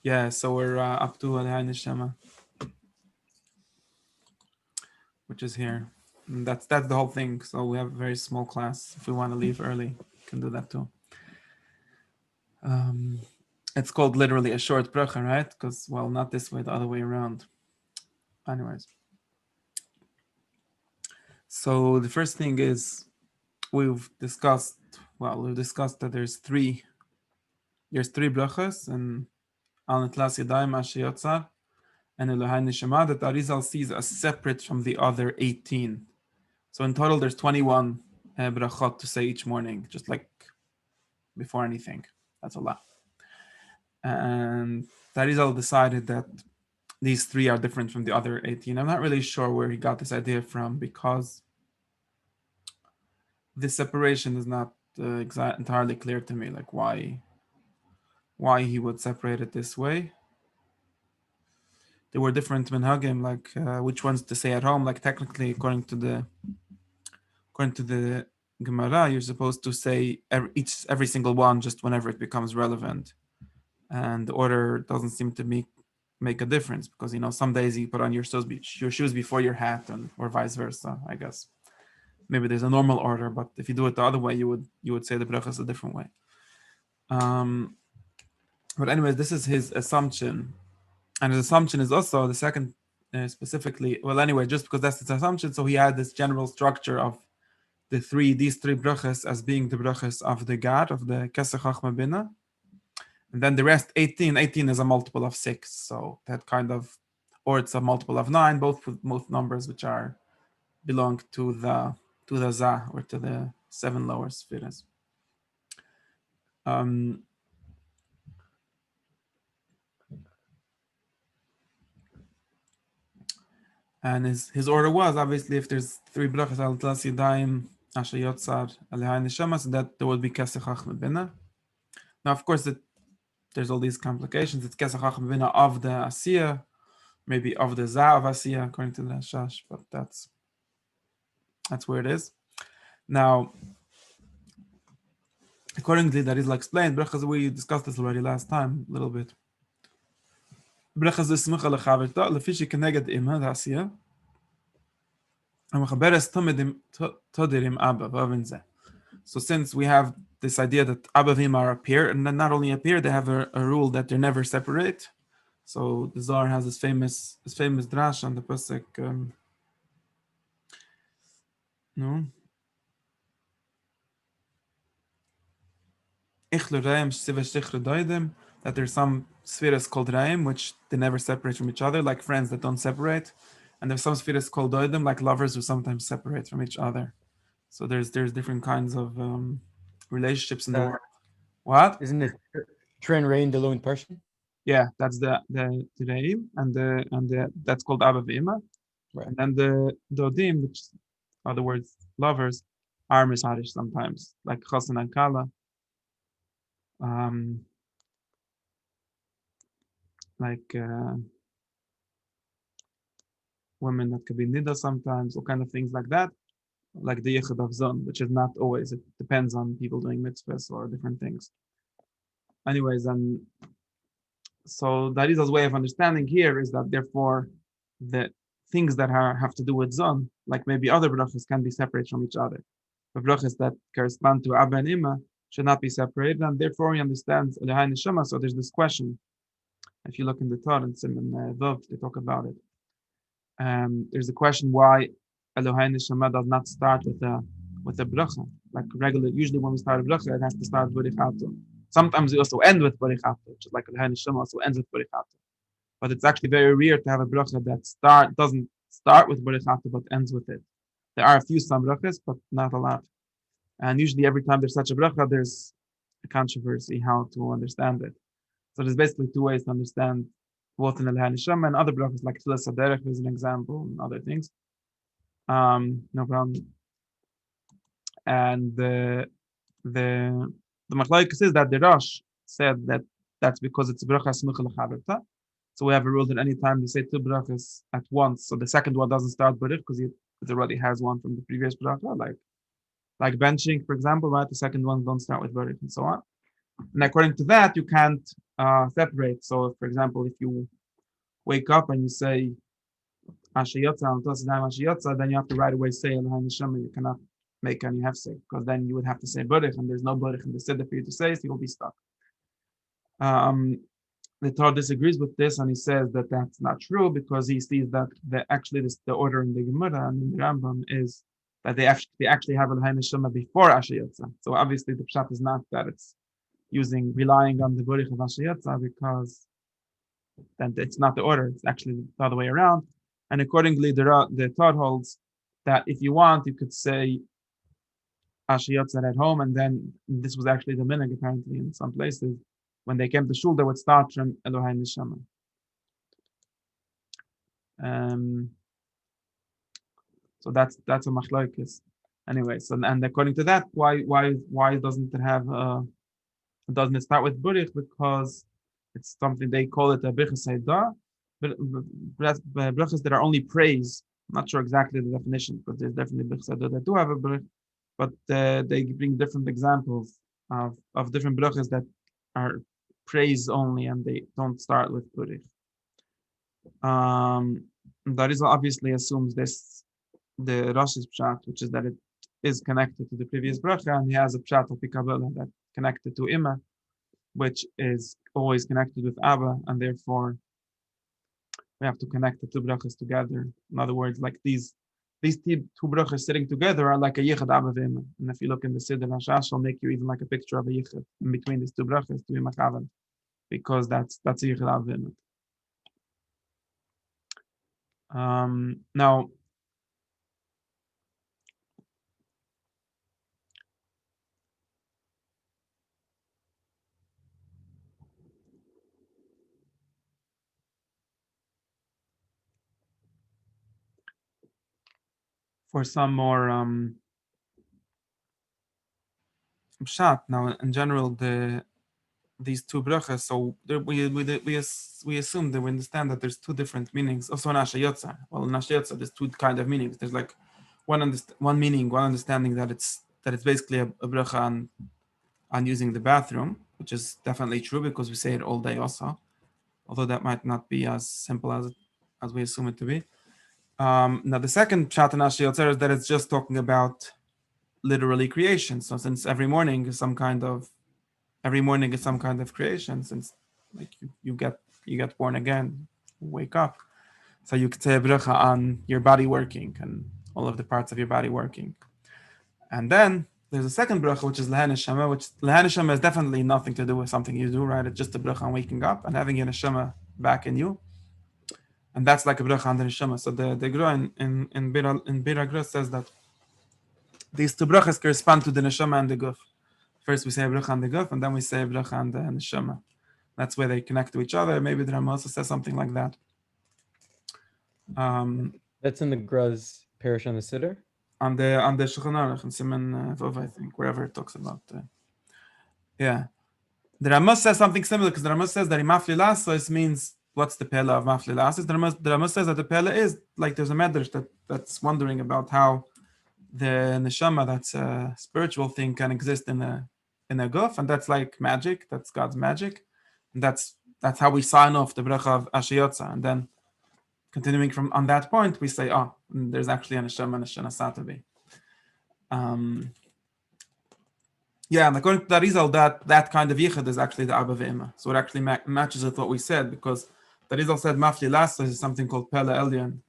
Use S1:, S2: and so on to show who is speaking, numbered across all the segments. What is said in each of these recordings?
S1: Yeah, so we're up to Elohei Neshama, which is here. And that's the whole thing. So we have a very small class. If we want to leave early, we can do that too. It's called literally a short bracha, right? Because, well, not this way, the other way around. Anyways. So the first thing is we've discussed, that there's three brachas, and Al Nitlas Yadayim Asher Yotzar and Elohei Neshama that Arizal sees as separate from the other 18. So in total, there's 21 brachot to say each morning, just like before anything. That's a lot. And Arizal decided that these three are different from the other 18. I'm not really sure where he got this idea from, because this separation is not entirely clear to me, like why he would separate it this way. There were different minhagim, like which ones to say at home. Like technically, according to the Gemara, you're supposed to say every single one just whenever it becomes relevant, and the order doesn't seem to make a difference, because some days you put on your shoes before your hat, or vice versa. I guess maybe there's a normal order, but if you do it the other way, you would say the brachas a different way. But anyways, this is his assumption, and his assumption is also the second specifically. Well, anyway, just because that's his assumption, so he had this general structure of these three brachas as being the brachas of the God, of the Kesach Chachma Bina, and then the rest 18 is a multiple of 6, so that kind of, or it's a multiple of 9, both numbers which are belong to the Zah, or to the 7 lower spheres. And his order was, obviously, if there's three brachas al Tlas Yadayim Asher Yotzar Elohei Neshama, so that there would be Kesach Chachma Bina. Now, of course, there's all these complications. It's Kesach Chachma Bina of the Asiya, maybe of the Zah of Asiya, according to the Rashash, but that's where it is. Now, accordingly, that is like explained, brachas, we discussed this already last time, a little bit. Brachas Smucha Lechaverta, Lefishi Keneged Ima, the Asiya, and Mechaberes Toderim Abba, Vavin Zeh. So since we have this idea that Abba Vimar appear, and then not only appear, they have a rule that they're never separate. So the Zohar has this famous drash on the pasuk. That there's some spheres called Raim, which they never separate from each other, like friends that don't separate, and there's some spheres called Doidim, like lovers who sometimes separate from each other. So there's different kinds of relationships in the world. What?
S2: Isn't it Tren Rain the lone person?
S1: Yeah, that's the Reim, and the that's called Abba V'Ima.
S2: Right.
S1: And then the Dodim, which are the words lovers, are Misharish sometimes, like Chosan and Kala. Like women that could be Nida sometimes, all kind of things like that. Like the Yichud of Zon, which is not always, it depends on people doing mitzvahs or different things. Anyways, and so that is a way of understanding here is that therefore the things that have to do with Zon, like maybe other brachas, can be separate from each other. The brachas that correspond to Abba and Ima should not be separated, and therefore we understand Elohei Neshama. So there's this question. If you look in the Torah and Simon Vav, they talk about it. There's a question why Elohei Neshama does not start with a bracha. Like usually when we start a bracha, it has to start with Barichatu. Sometimes we also end with Barichatu, just like Elohei Neshama also ends with Barichatu. But it's actually very rare to have a bracha that doesn't start with Barichatu but ends with it. There are a few some brachas, but not a lot. And usually every time there's such a bracha, there's a controversy how to understand it. So there's basically two ways to understand both in Elohei Neshama and other brachas, like Tfilas Haderech is an example, and other things. No problem. And the Machlokes is that the Rosh said that that's because it's bracha smucha lechaverta. So we have a rule that anytime you say two brachas at once, so the second one doesn't start barich because it already has one from the previous bracha, like benching, for example, right? The second one don't start with barich and so on. And according to that, you can't separate. So, for example, if you wake up and you say Ashiyotza, then you have to right away say Elohei Neshama. You cannot make any hefsek because then you would have to say Burich, and there's no Burich in the Siddur for you to say, so you'll be stuck. The Torah disagrees with this, and he says that that's not true because he sees that the order in the Gemara and in the Rambam is that they actually have Elohei Neshama before Ashiyotza. So obviously the pshat is not that it's relying on the Burich of Ashiyotza because then it's not the order; it's actually the other way around. And accordingly, the thought holds that if you want, you could say Ashiyotzer at home, and then this was actually the minhag apparently in some places. When they came to shul, they would start from Elohei Neshama. So that's a machlokes. Anyway, so and according to that, why doesn't it start with burich? Because it's something they call it a brichas haydah, but brichas that are only praise. I'm not sure exactly the definition, but there's definitely brichas haydah that do have a burich, but they bring different examples of different brichas that are praise only, and they don't start with burich. That is obviously assumes the Rashi's pshat, which is that it is connected to the previous bracha, and he has a pshat of Kabbalah that connected to Ima, which is always connected with Abba, and therefore we have to connect the two brachas together. In other words, like these two brachas sitting together are like a yichad Abba v'Ima. And if you look in the Siddur Hashash, will make you even like a picture of a yichad in between these two brachas to Ima Chavan, because that's a yichad Abba v'Ima. Now, for some more pshat. Now, in general, these two brachas. So we assume that we understand that there's two different meanings. Also in Ashayotza. Well, in Ashayotza, there's two kind of meanings. There's like one understanding that it's basically a bracha on using the bathroom, which is definitely true because we say it all day also. Although that might not be as simple as we assume it to be. Now the second pshat in Ashayotza is that it's just talking about literally creation. So since every morning is some kind of creation, since like you get born again, wake up. So you could say a bracha on your body working and all of the parts of your body working. And then there's a second bracha, which is Elohei Neshama, which Elohei Neshama has definitely nothing to do with something you do, right? It's just a bracha on waking up and having your Neshama back in you. And that's like a bracha on the Neshama. So the Gra in Bir Gra says that these two brachas correspond to the Neshama and the Guf. First we say a bracha on the Guf, and then we say a bracha on the Neshama. That's where they connect to each other. Maybe the Rama also says something like that.
S2: That's in the Gruz parish on the Siddur?
S1: On the Shulchan Aruch and Siman Vov, I think, wherever it talks about. Yeah. The Rama says something similar because the Rama says that Mafli Lasos means what's the Pella of Mafli Lasos? The Rama says that the Pella is like there's a medrash that's wondering about how the Neshama, that's a spiritual thing, can exist in a guf, and that's like magic. That's God's magic, and that's how we sign off the bracha of Ashiyotza, and then continuing from on that point, we say, there's actually a Neshama and a Satabi. Yeah, and according to the Rizal, that kind of yichud is actually the Abba Ve'ima. So it actually matches with what we said, because the Rizal said Mafli Lasa is something called Pele Elyon,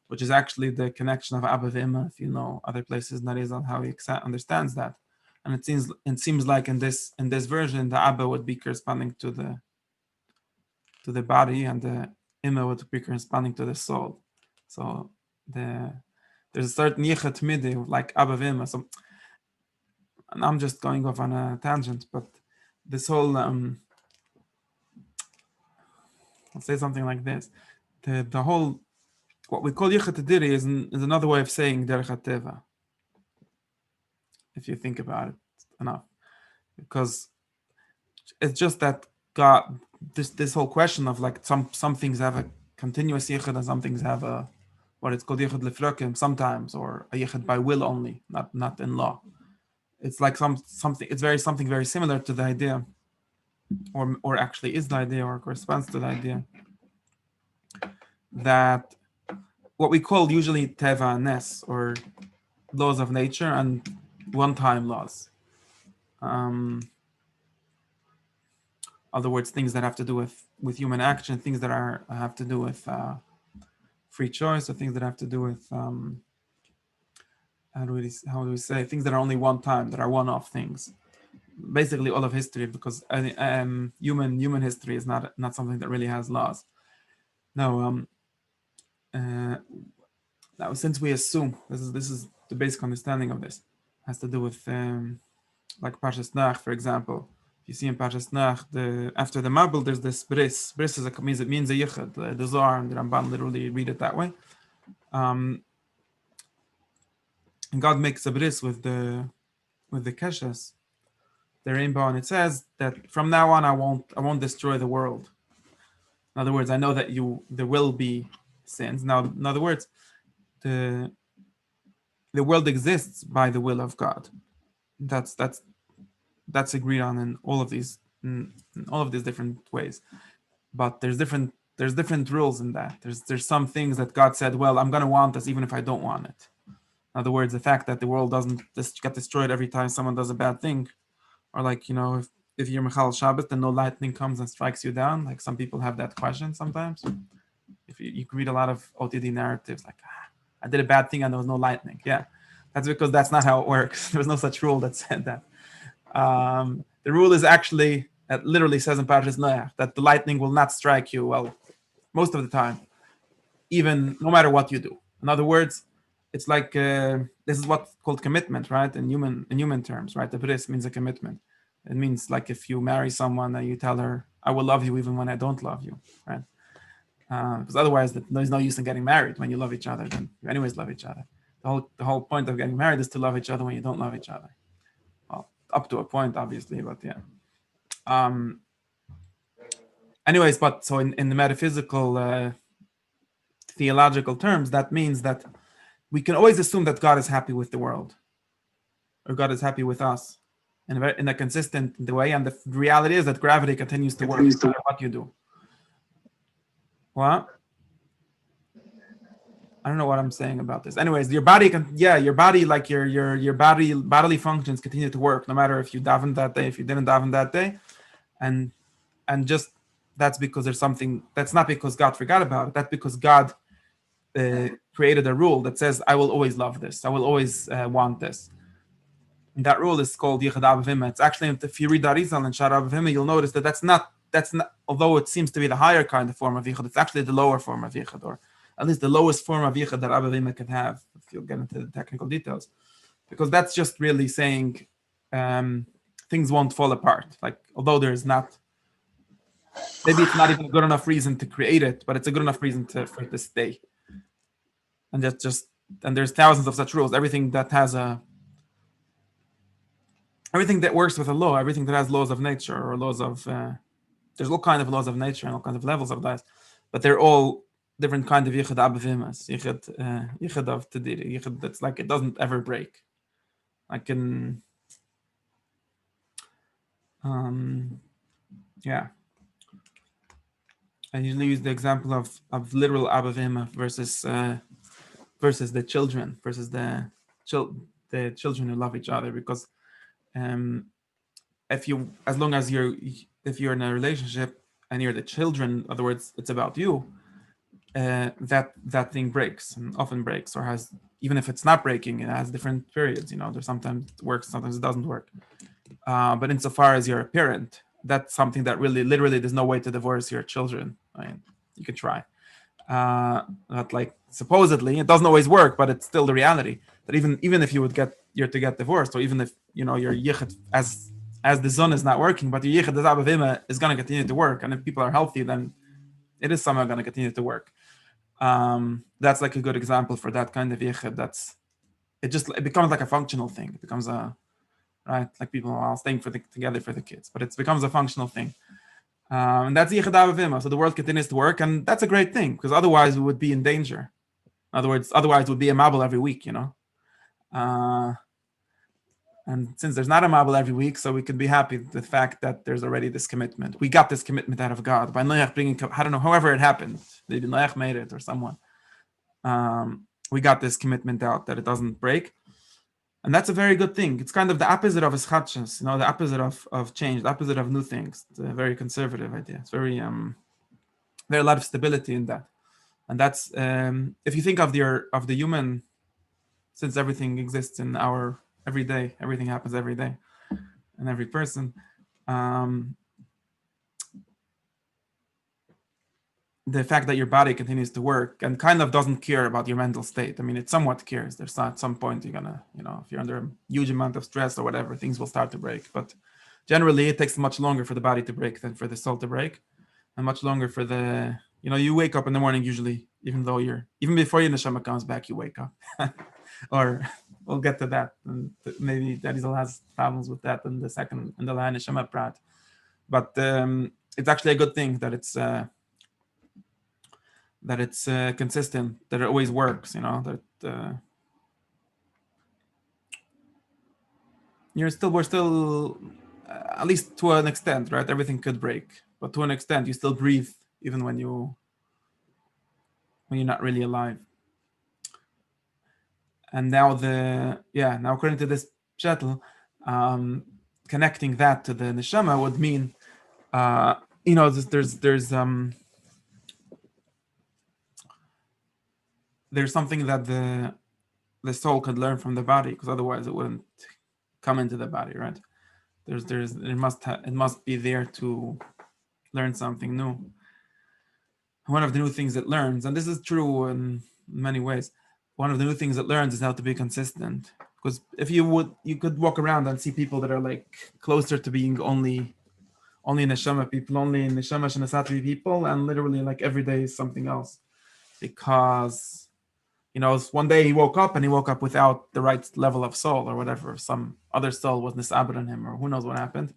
S1: which is actually the connection of Abba Ve'ima, if you know other places in the Rizal, how he understands that. And it seems like in this version, the Abba would be corresponding to the body, and the Ima would be corresponding to the soul. So there's a certain yichud midi, like Abba Ve'ima. So, and I'm just going off on a tangent, but this whole I'll say something like this: the whole what we call Yichud Diri is another way of saying Derech HaTeva, if you think about it enough, because it's just that God, this whole question of like some things have a continuous Yichud and some things have a what it's called Yichud Lefrokim sometimes, or a Yichud by will only, not in law. It's like something very similar to the idea or actually is the idea or corresponds to the idea, that what we call usually teva and nes, or laws of nature and one-time laws. Other words, things that have to do with human action, things that have to do with free choice, or things that have to do with how do we say, things that are only one time, that are one-off things. Basically, all of history, because human history is not something that really has laws. Now, now, since we assume this is the basic understanding of this, has to do with like Parshas Nach, for example. If you see in Parshas Nach, after the Mabul, there's this bris. Bris means a yichud. The Zohar and the Ramban literally read it that way. And God makes a bris with the keshes, the rainbow, and it says that from now on I won't destroy the world. In other words, I know that there will be sins. Now, in other words, the world exists by the will of God. That's agreed on in all of these different ways. But there's different rules in that. There's some things that God said, well, I'm gonna want this even if I don't want it. In other words, the fact that the world doesn't get destroyed every time someone does a bad thing, or like, if you're Michal Shabbos, then no lightning comes and strikes you down. Like some people have that question sometimes. If you read a lot of OTD narratives, like, I did a bad thing and there was no lightning. Yeah, that's because that's not how it works. There was no such rule that said that. The rule is actually, it literally says in Parshas Noach that the lightning will not strike you, well, most of the time, even no matter what you do. In other words, it's like this is what's called commitment, right? In human terms, right? The bris means a commitment. It means like if you marry someone and you tell her, I will love you even when I don't love you, right? Because otherwise there's no use in getting married. When you love each other, then you anyways love each other. The whole point of getting married is to love each other when you don't love each other. Well, up to a point, obviously, but yeah. Anyways, but so in the metaphysical, theological terms, that means that we can always assume that God is happy with the world, or God is happy with us in a consistent way. And the reality is that gravity continues to work no matter what you do. What? I don't know what I'm saying about this. Anyways, your body like your bodily functions continue to work no matter if you davened that day, if you didn't daven that day, and just that's because there's something, that's not because God forgot about it. That's because God created a rule that says I will always love this. I will always want this. And that rule is called Yichud Abavima. It's actually, if you read Arizal and Shar Abavima, you'll notice that that's not. Although it seems to be the higher kind of form of Yichud, it's actually the lower form of Yichud, or at least the lowest form of Yichud that Abavima can have. If you'll get into the technical details, because that's just really saying things won't fall apart. Like, although there's not, maybe it's not even a good enough reason to create it, but it's a good enough reason for it to stay. And and there's thousands of such rules. Everything that works with a law, everything that has laws of nature or laws of, there's all kinds of laws of nature and all kinds of levels of that, but they're all different kind of yichud abavimas, yichud of tadiri, yichud that's like it doesn't ever break. Like in, yeah. I usually use the example of literal abavima versus the children, versus the children who love each other, because if you're in a relationship and you're the children, in other words, it's about you, that thing breaks, and often breaks, or has, even if it's not breaking, it has different periods. There's sometimes it works, sometimes it doesn't work. But insofar as you're a parent, that's something that really, literally, there's no way to divorce your children. I mean, you could try. But like supposedly, it doesn't always work, but it's still the reality that even if you're to get divorced, or even if your yichud as the son is not working, but your yichud as abavima is going to continue to work, and if people are healthy, then it is somehow going to continue to work. That's like a good example for that kind of yichud. It becomes like a functional thing. It becomes right, like people are staying together for the kids, but it becomes a functional thing. And that's yichud abavima. So the world continues to work, and that's a great thing, because otherwise we would be in danger. In other words, otherwise it would be a mabul every week, And And since there's not a Mabul every week, so we can be happy with the fact that there's already this commitment. We got this commitment out of God by Noach bringing, I don't know, however it happened. Maybe Noach made it or someone. We got this commitment out that it doesn't break. And that's a very good thing. It's kind of the opposite of ischatshus, the opposite of change, the opposite of new things. It's a very conservative idea. It's very, there's a lot of stability in that. And that's, if you think of the human, since everything exists in our every day, everything happens every day, and every person. The fact that your body continues to work and kind of doesn't care about your mental state. I mean, it somewhat cares. There's at some point you're gonna, if you're under a huge amount of stress or whatever, things will start to break. But generally, it takes much longer for the body to break than for the soul to break, and much longer for the, you wake up in the morning usually, even before your neshama comes back, you wake up. Or we'll get to that, and maybe Daddy Zal has problems with that in the line neshama prat. But it's actually a good thing that it's consistent, that it always works, that we're still at least to an extent, right? Everything could break, but to an extent you still breathe even when you're not really alive. And now according to this shuttle, connecting that to the neshama would mean there's something that the soul could learn from the body, because otherwise it wouldn't come into the body, right? It must be there to learn something new. One of the new things it learns, and this is true in many ways, one of the new things it learns is how to be consistent. Because if you could walk around and see people that are like closer to being only neshama people, only neshama shenasatvi people, and literally like every day is something else, because one day he woke up without the right level of soul or whatever. Some other soul was nisabed on him, or who knows what happened.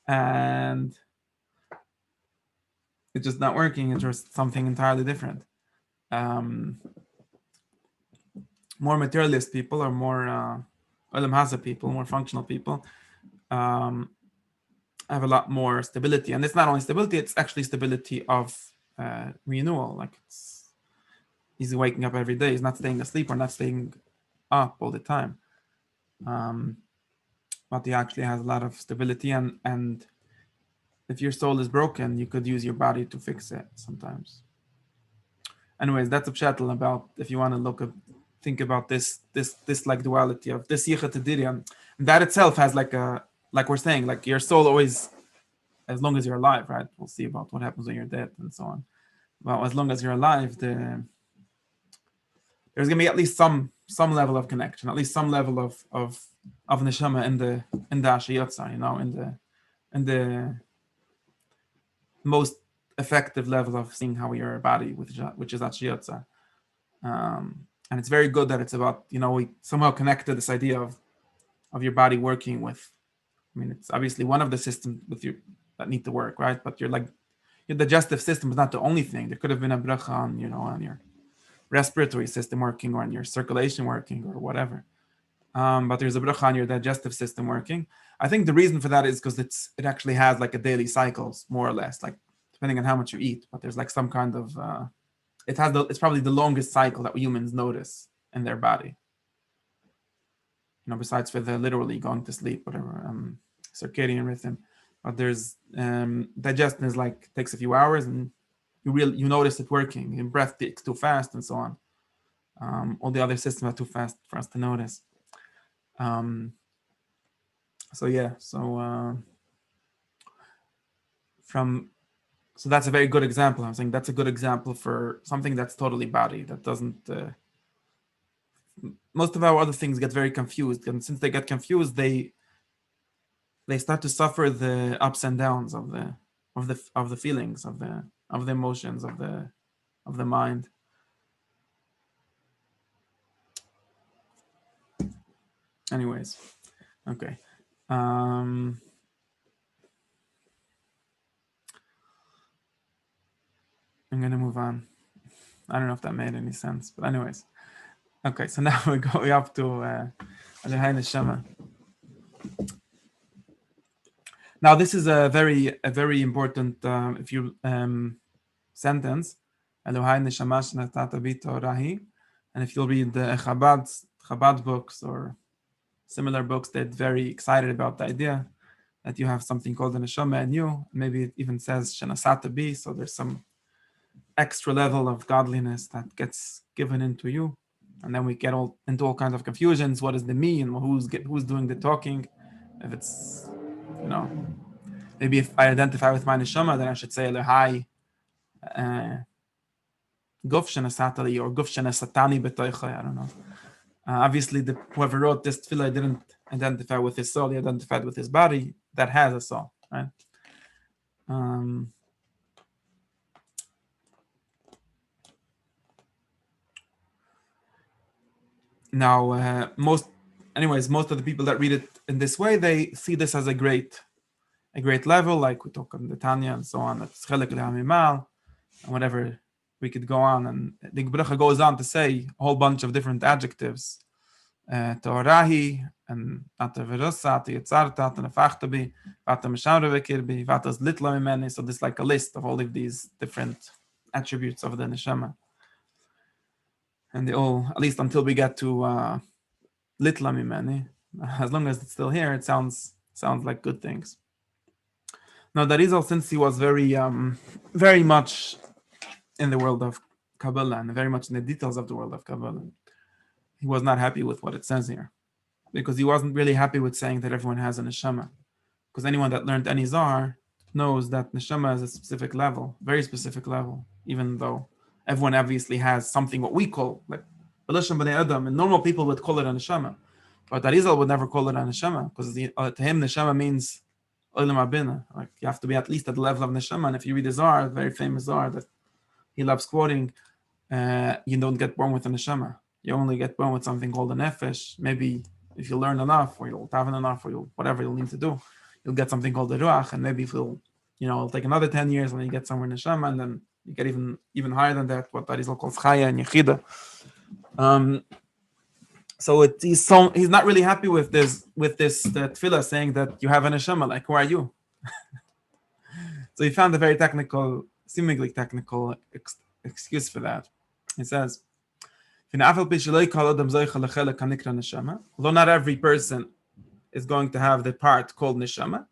S1: And it's just not working. It's just something entirely different. More materialist people, or more Olam Hasa people, more functional people, have a lot more stability. And it's not only stability, it's actually stability of renewal. Like he's waking up every day. He's not staying asleep or not staying up all the time. But he actually has a lot of stability. And if your soul is broken, you could use your body to fix it sometimes. Anyways, that's a pshatel about, if you want to think about this like duality of this yichud tedirian. That itself has like we're saying, like your soul always, as long as you're alive, right? We'll see about what happens when you're dead and so on. Well, as long as you're alive, there's gonna be at least some level of connection, at least some level of neshama in the ashiyotza, in the most effective level of seeing how your body, which is ashiyotza. And it's very good that it's about, we somehow connected this idea of your body working with, it's obviously one of the systems with you that need to work, right? But your digestive system is not the only thing. There could have been a bracha on your respiratory system working, or on your circulation working, or whatever. But there's a bracha on your digestive system working. I think the reason for that is because it actually has like a daily cycles, more or less, like depending on how much you eat. But there's like some kind of it's probably the longest cycle that humans notice in their body. Besides for the literally going to sleep, whatever, circadian rhythm. But there's digestion is like takes a few hours, and you notice it working. Your breath takes too fast, and so on. All the other systems are too fast for us to notice. So that's a very good example. I'm saying that's a good example for something that's totally body, that doesn't. Most of our other things get very confused, and since they get confused, they start to suffer the ups and downs of the feelings, of the emotions, of the mind. Anyways, okay. I'm gonna move on. I don't know if that made any sense, but anyways. Okay, so now we're going up to Elohei Neshama. Now, this is a very important if you sentence. Elohei Neshama shenatata bi Torahi. And if you'll read the Chabad books or similar books, they're very excited about the idea that you have something called the Neshama in you. Maybe it even says shenasata bi, so there's some extra level of godliness that gets given into you. And then we get into all kinds of confusions. What does the me, and who's doing the talking? If it's, maybe if I identify with my neshama, then I should say Elohei guf shenasatali or guf shenasatani b'toichai. I don't know. Obviously, whoever wrote this tefillah didn't identify with his soul; he identified with his body that has a soul, right? Now, most of the people that read it in this way, they see this as a great level, like we talk on the Tanya and so on. That's chelik le'hamimal, and whatever we could go on. And the Gebrecha goes on to say a whole bunch of different adjectives. Torahi and ata verosa, ata yitzarta, ata nefachta bi, ata meshamre vekirbi, ata zlitla mimeni. So there's like a list of all of these different attributes of the neshama. And they all, at least until we get to litla mimeni, as long as it's still here, it sounds like good things. Now, that is all, since he was very much in the world of Kabbalah and very much in the details of the world of Kabbalah, he was not happy with what it says here, because he wasn't really happy with saying that everyone has a neshama. Because anyone that learned any Zohar knows that neshama is a specific level, very specific level, even though everyone obviously has something what we call, like Elisham b'nei Adam, and normal people would call it a neshama. But Arizal would never call it a neshama, because to him, neshama means olam abina. Like, you have to be at least at the level of neshama. And if you read the Zohar, the very famous Zohar that he loves quoting, you don't get born with a neshama. You only get born with something called a nefesh. Maybe if you learn enough, or you'll daven enough, or whatever you'll need to do, you'll get something called the ruach. And maybe if it'll take another 10 years, and then you get somewhere in neshama, and then you get even higher than that, what Arizal calls chaya and yechida. So he's not really happy with this tefillah saying that you have a neshama. Like, who are you? So he found a very seemingly technical excuse for that. He says, although not every person is going to have the part called neshama,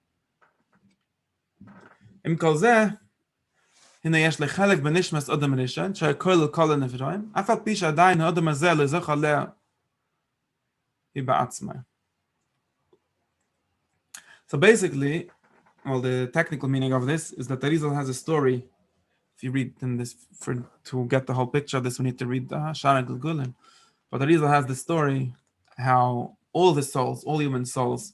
S1: so basically, well, the technical meaning of this is that Arizal has a story. If you read in this, to get the whole picture of this, we need to read Shar and Gulgulim. But Arizal has the story how all human souls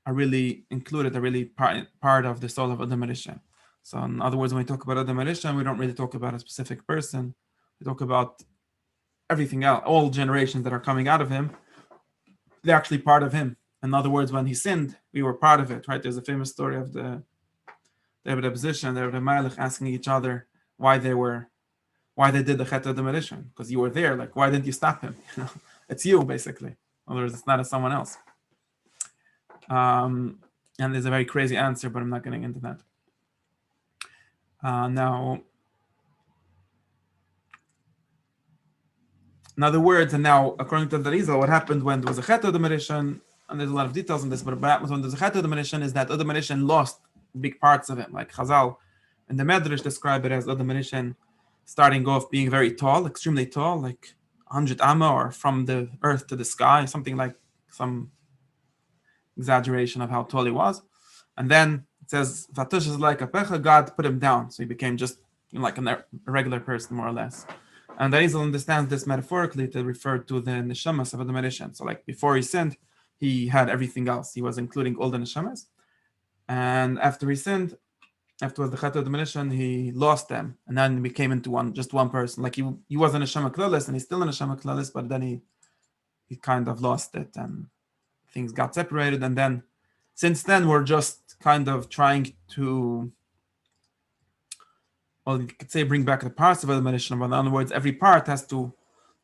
S1: are really included, are really part of the soul of Adam Rishon. So in other words, when we talk about Adam Rishon, we don't really talk about a specific person. We talk about everything else, all generations that are coming out of him. They're actually part of him. In other words, when he sinned, we were part of it, right? There's a famous story of the Rebbe Position, the Rebbe Melech asking each other why they did the Chet Adam Rishon, because you were there. Like, why didn't you stop him? It's you, basically. In other words, it's not someone else. And there's a very crazy answer, but I'm not getting into that. Now, in other words, and now, according to the Rizal, what happened when there was a Chet Adam Rishon, and there's a lot of details on this, but what happens when there's a Chet Adam Rishon is that Adam Rishon lost big parts of it. Like Chazal and the Medrash describe it as Adam Rishon starting off being very tall, extremely tall, like 100 amma, or from the earth to the sky, something like some exaggeration of how tall he was. And then it says, Vatush is like a pecha, God put him down. So he became just like a regular person, more or less. And Arizal understands this metaphorically to refer to the neshamas of Adam Rishon. So like before he sinned, he had everything else. He was including all the neshamas. And after he sinned, afterwards the Chet Adam Rishon, he lost them. And then he became into just one person. Like he was a neshama klalis, and he's still a neshama klalis, but then he kind of lost it, and things got separated. And then since then, we're just kind of trying to, well, you could say bring back the parts of Adam Rishon, but in other words, every part has to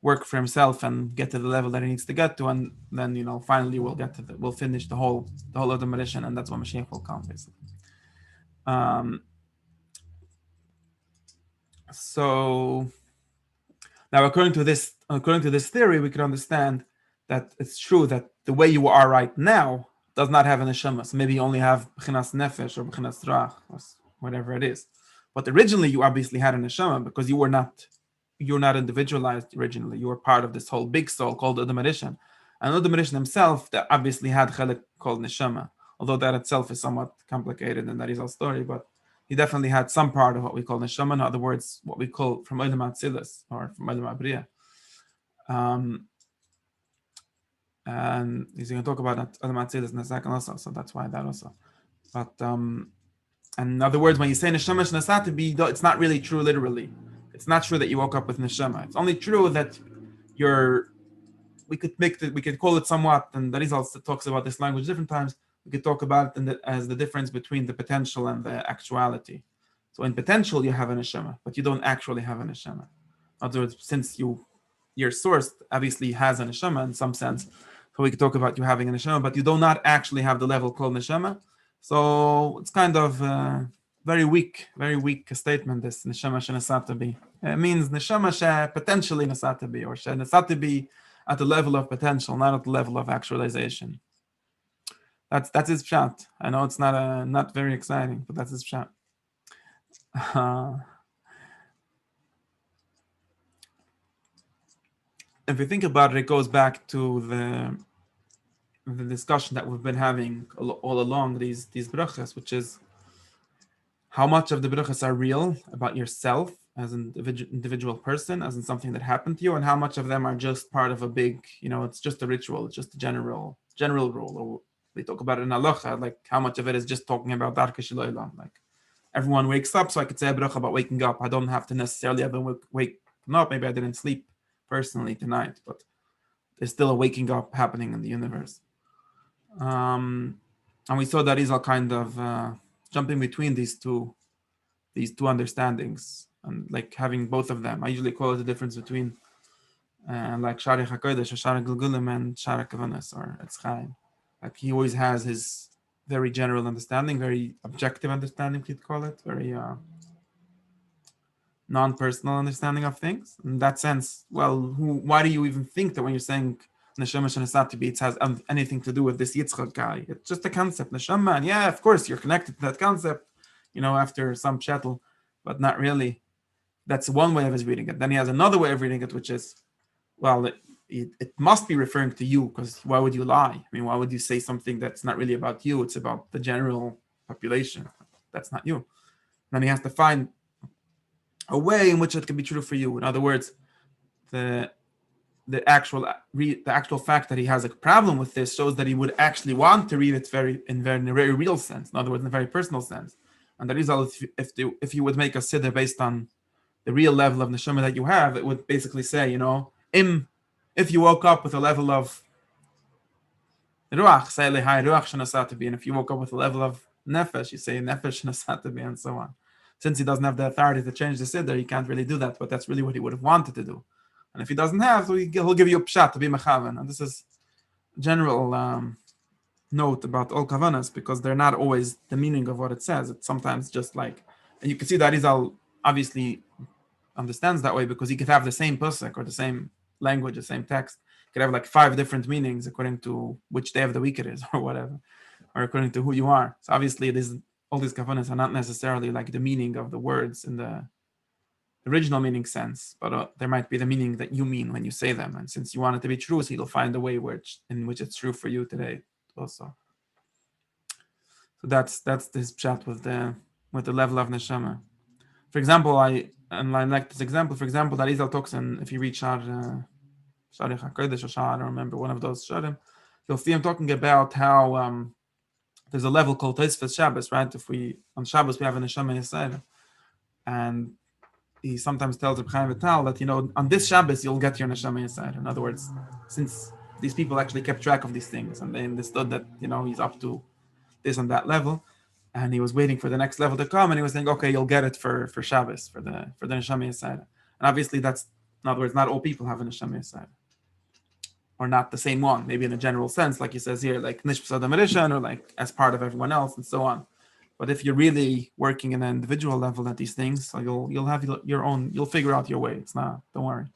S1: work for himself and get to the level that he needs to get to, and then finally we'll finish the whole of the Marishan, and that's when Mashiach will come, basically. So now, according to this theory, we can understand that it's true that the way you are right now does not have an neshama. So maybe you only have b'chinas nefesh or b'chinas rach, or whatever it is. But originally, you obviously had a neshama because you're not individualized originally. You were part of this whole big soul called Adam Arishan. And Adam Arishan himself, that obviously had chelik called neshama, although that itself is somewhat complicated and that is our story, but he definitely had some part of what we call neshama. In other words, what we call from Olam Atzilus or from Olam Abriya. And he's going to talk about Olam Atzilus in a second also, so that's why that also. But and in other words, when you say neshama shnasat be, it's not really true literally. It's not true that you woke up with neshama. It's only true that we could call it somewhat, and the results talks about this language different times. We could talk about it as the difference between the potential and the actuality. So in potential, you have a neshama, but you don't actually have a neshama. In other words, since your source obviously has a neshama in some sense, so we could talk about you having a neshama, but you do not actually have the level called neshama. So it's kind of very weak statement, this neshama shenasata bi. It means neshama she potentially nasata bi, or she nasata bi at the level of potential, not at the level of actualization. That's his pshat. I know it's not very exciting, but that's his pshat. If you think about it, it goes back to the discussion that we've been having all along these brachas, which is how much of the brachas are real about yourself as an individual person, as in something that happened to you, and how much of them are just part of a big, it's just a ritual, it's just a general rule. Or they talk about it in halacha, like how much of it is just talking about darka shel olam. Like everyone wakes up, so I could say a bracha about waking up. I don't have to necessarily have been waking up. Maybe I didn't sleep personally tonight, but there's still a waking up happening in the universe. And we saw that Israel kind of jumping between these two understandings and like having both of them. I usually call it the difference between like Shar Hakodesh or Shar Gilgulim and Shar Hakavanos or Etz Chaim. Like he always has his very general understanding, very objective understanding, you'd call it, very non-personal understanding of things. In that sense, why do you even think that when you're saying Neshama Shanasati it has anything to do with this Yitzchak guy? It's just a concept, Neshama, and yeah, of course you're connected to that concept, after some chattel, but not really. That's one way of his reading it. Then he has another way of reading it, which is, it must be referring to you, because why would you lie? I mean, why would you say something that's not really about you? It's about the general population. That's not you. Then he has to find a way in which it can be true for you. In other words, the actual fact that he has a problem with this shows that he would actually want to read it in a very real sense. In other words, in a very personal sense. And the result, if you would make a siddur based on the real level of neshama that you have, it would basically say, if you woke up with a level of ruach, say lehai ruach shenasatabi, and if you woke up with a level of nefesh, you say nefesh shenasatabi, and so on. Since he doesn't have the authority to change the siddur, he can't really do that, but that's really what he would have wanted to do. And if he doesn't have, he'll give you a pshat to be mechavan. And this is a general note about all kavanas, because they're not always the meaning of what it says. It's sometimes just like, and you can see that Arizal obviously understands that way, because he could have the same pasuk or the same language, the same text, could have like 5 different meanings according to which day of the week it is or whatever, or according to who you are. So obviously all these kavanas are not necessarily like the meaning of the words in the original meaning sense, but there might be the meaning that you mean when you say them. And since you want it to be true, so you'll find a way in which it's true for you today also. So that's this chat with the level of neshama. For example, I like this example. For example, that Izal talks, and if you read Shar HaKodesh or Shar, I don't remember, one of those Sharim, you'll see him talking about how there's a level called Tosfos Shabbos, right? On Shabbos we have a neshama Yisrael, and he sometimes tells Reb Chaim Vital that on this Shabbos you'll get your neshama Yisrael. In other words, since these people actually kept track of these things and they understood that he's up to this and that level, and he was waiting for the next level to come, and he was saying, okay, you'll get it for Shabbos, for the neshama Yisrael. And obviously that's In other words, not all people have a neshama inside, or not the same one. Maybe in a general sense, like he says here, like nishmas adam rishon, or like as part of everyone else, and so on. But if you're really working in an individual level at these things, so you'll have your own. You'll figure out your way. It's not. Don't worry.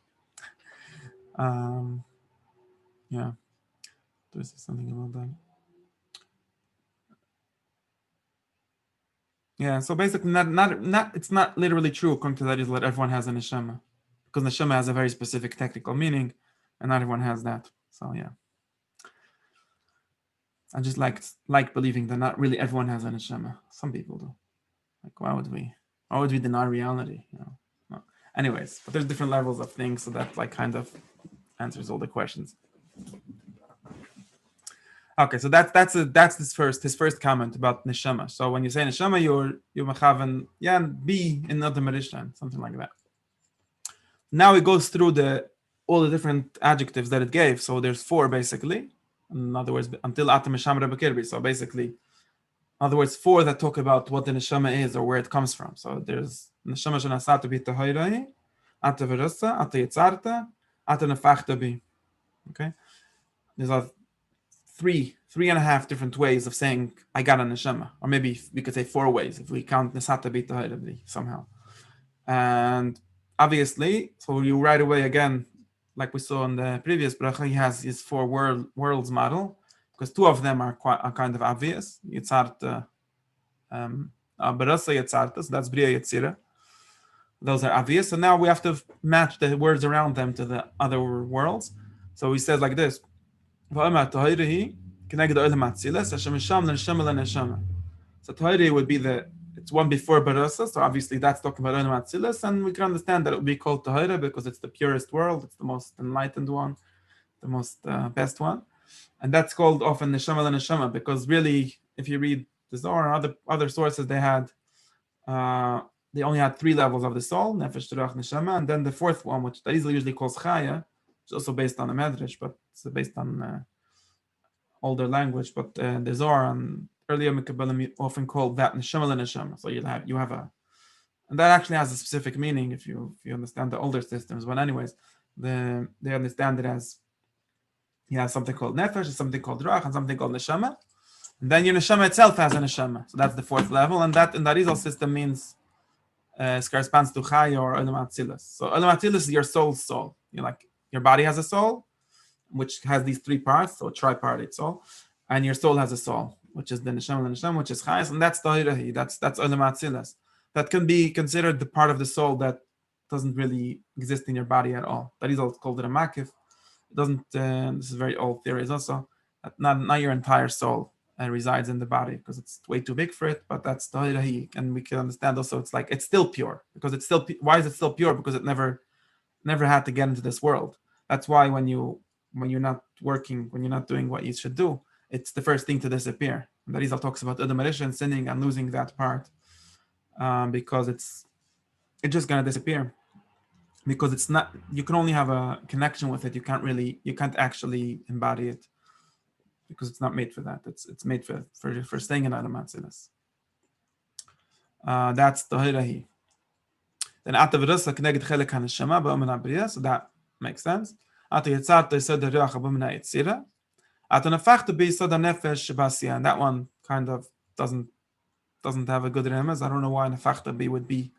S1: Yeah. Do I say something about that? Yeah. So basically, not. It's not literally true according to that is that everyone has a neshama, because neshama has a very specific technical meaning, and not everyone has that. So yeah. I just like believing that not really everyone has a neshama. Some people do. Like, why would we deny reality? No. Anyways, but there's different levels of things, so that like kind of answers all the questions. Okay, so that's his first comment about neshama. So when you say neshama, you're mechaven, be in another merishan, something like that. Now it goes through all the different adjectives that it gave. So there's 4 basically. In other words, until atam neshama rebekirbi. So basically, in other words, 4 that talk about what the neshama is or where it comes from. So there's neshama shenasatu b'tahoirahi, ata verasa, ata yitzarta, ata nefachta bi. Okay, these are 3.5 different ways of saying I got a neshama, or maybe we could say 4 ways if we count nesata b'tahoirahi somehow. And obviously, so you right away again, like we saw in the previous bracha, he has his 4 worlds model, because 2 of them are kind of obvious. Yitzarta, Barasa Yitzarta, so that's Bria Yitzira. Those are obvious. So now we have to match the words around them to the other worlds. So he says like this: So Tahiri would be it's one before Barasa, so obviously that's talking about Olam Atzilas, and we can understand that it would be called Tahira because it's the purest world, it's the most enlightened one, the most best one, and that's called often Neshama Neshama, because really, if you read the Zohar and other sources, they only had 3 levels of the soul, Nefesh, Ruach, Neshama, and then the 4th one, which that is usually calls Chaya, which is also based on a Medrash, but it's based on older language, but the Zohar and earlier Mekabalim often called that Neshama. So you have and that actually has a specific meaning if you understand the older systems. But anyways, they understand it as something called Nefesh, something called Ruach, and something called Neshama. And then your Neshama itself has a Neshama. So that's the 4th level, and that in the Arizal system means corresponds to Chaya or Olam Atzilas. So Olam Atzilas is your soul's soul. Your body has a soul, which has these 3 parts, so tripartite soul, and your soul has a soul, which is the Neshama, which is Chayas, and that's Tahirahi, that's Olam Atzilas. That can be considered the part of the soul that doesn't really exist in your body at all. That is also called the Makif. It doesn't, this is very old theories also, that not your entire soul resides in the body, because it's way too big for it, but that's Tahirahi, and we can understand also it's still pure, because it's still, why is it still pure? Because it never had to get into this world. That's why when you're not working, when you're not doing what you should do, it's the first thing to disappear. And the Rizal talks about Adam and sinning and losing that part, because it's just gonna disappear. Because it's not, you can only have a connection with it. You can't actually embody it, because it's not made for that. It's made for staying in Adam Atzilas. That's the Hirahi. Then Atavirasa connected Chelik Haneshama Ba'aman Abriya, so that makes sense. Ata Yitzarta Yisod HaRuach Abumina Yitzira. Ata Nefachta B'Yisod HaNefesh Shabasiya, and that one kind of doesn't have a good remez. I don't know why Nefachta B would be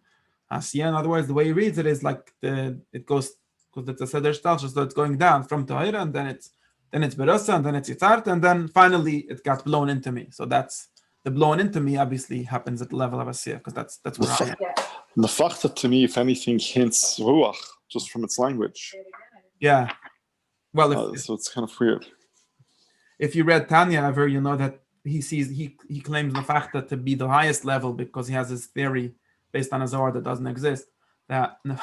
S1: Asiya. In other words, the way he reads it is like it goes, because it's a Seder Shtalsh, so it's going down from Tahira, and then it's Berasa, and then it's Yitzarta, and then finally it got blown into me. So that's the blown into me obviously happens at the level of Asiya, because that's where I am.
S3: Nefachta to me, if anything, hints Ruach, just from its language.
S1: Yeah. Well,
S3: so it's kind of weird.
S1: If you read Tanya ever, you know that he claims Nefachta to be the highest level, because he has his theory based on a Zohar that doesn't exist. But no,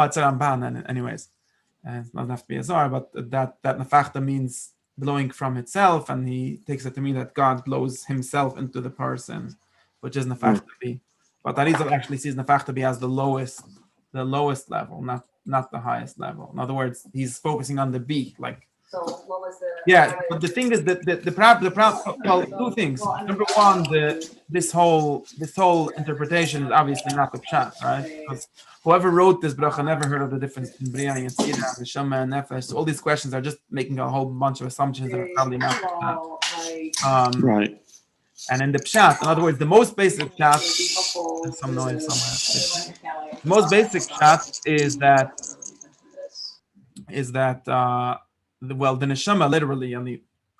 S1: it's a Ramban, anyways. And it doesn't have to be a Zohar, but that Nefachta means blowing from itself, and he takes it to mean that God blows himself into the person, which is Nefachta B. But Arizal actually sees Nefachta B as the lowest level, not the highest level. In other words, he's focusing on the B, like
S4: So what was the?
S1: Yeah, but the thing is that well, two things. Number one, this whole interpretation is obviously not the pshat, right? Because whoever wrote this bracha never heard of the difference between Bria and Yetzirah, Neshama and Nefesh. So all these questions are just making a whole bunch of assumptions that are probably not the pshat.
S3: Right.
S1: And in the pshat, in other words, the most basic pshat, there's some noise somewhere. The most basic pshat is that well, the neshama literally,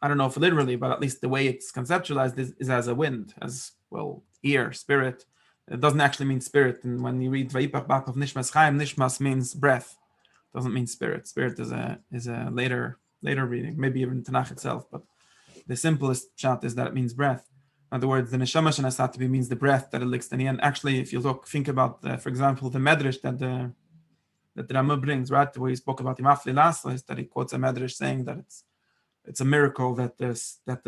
S1: I don't know if literally, but at least the way it's conceptualized is as a wind, as well, ear, spirit. It doesn't actually mean spirit. And when you read Vayipach Bap of Nishmas Chaim, Nishmas means breath. It doesn't mean spirit. Spirit is a later reading, maybe even Tanakh itself. But the simplest pshat is that it means breath. In other words, the neshama shenasatabi means the breath that it licks. And actually, if you think about, for example, the medrash that the Rama brings, right, where he spoke about Imafli last, is that he quotes a medrash saying that it's a miracle that the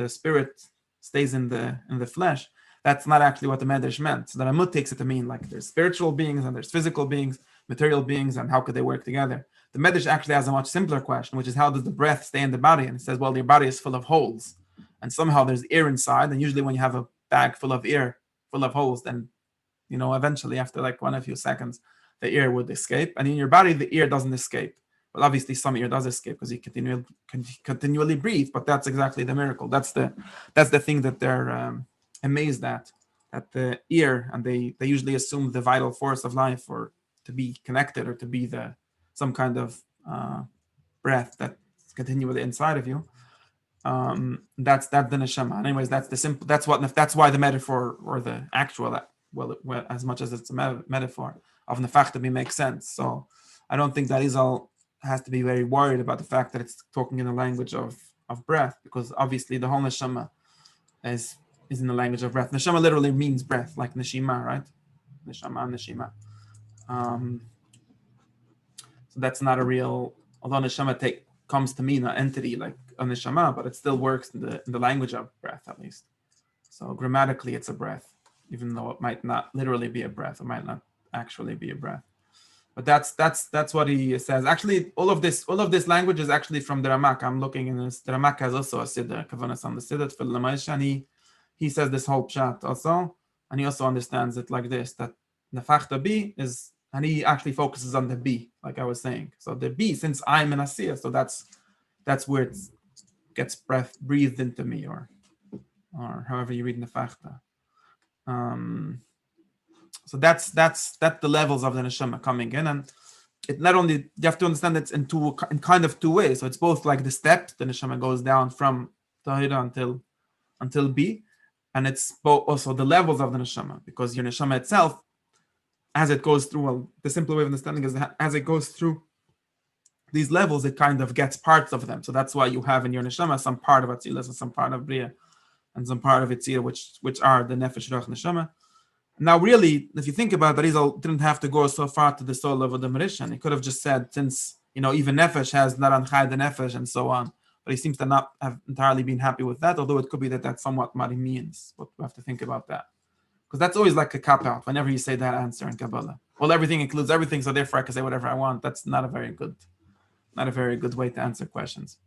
S1: spirit stays in the flesh. That's not actually what the medrash meant. So the Rama takes it to mean like there's spiritual beings and there's physical beings, material beings, and how could they work together? The medrash actually has a much simpler question, which is how does the breath stay in the body? And it says, well, your body is full of holes, and somehow there's air inside. And usually, when you have a bag full of air, full of holes, then eventually after like a few seconds, the air would escape. And in your body, the air doesn't escape. Well, obviously, some air does escape because you continually breathe. But that's exactly the miracle. That's the thing that they're amazed at the ear, and they usually assume the vital force of life, or to be connected, or to be some kind of breath that's continually inside of you. That's the neshama. Anyways, that's the simple. That's why the metaphor, or the actual, well, as much as it's a metaphor of nefachtabi, makes sense. So I don't think that Israel has to be very worried about the fact that it's talking in the language of breath, because obviously the whole neshama is in the language of breath. Neshama literally means breath, like neshima, right? Neshama. So that's not a real, although neshama comes to mean an entity like a neshama, but it still works in the language of breath, at least. So grammatically, it's a breath, even though it might not literally be a breath. It might not actually be a breath. But that's what he says. Actually, all of this language is actually from the Ramak. I'm looking in this. The Ramak has also a siddur, Hakavanos on the siddur for Lamaisha, and he says this whole pshat also, and he also understands it like this: that nefachta bi is, and he actually focuses on the bi, like I was saying. So the bi, since I'm an asiyah, so that's where it gets breathed into me, or however you read nefachta. So that's the levels of the neshama coming in, and it not only, you have to understand it's in kind of two ways. So it's both like the step the neshama goes down from tahira until B, and it's both also the levels of the neshama, because your neshama itself, as it goes through, well, the simple way of understanding is that as it goes through these levels, it kind of gets parts of them. So that's why you have in your neshama some part of Atzilus and some part of Bria and some part of Yitzir, which are the nefesh, ruach, neshama. Now, really, if you think about it, Rizal didn't have to go so far to the soul level of the Marishan. He could have just said, since even nefesh has naran chai the nefesh and so on. But he seems to not have entirely been happy with that, although it could be that that's somewhat what he means. But we have to think about that, because that's always like a cop out whenever you say that answer in Kabbalah. Well, everything includes everything, so therefore I can say whatever I want. That's not a very good way to answer questions.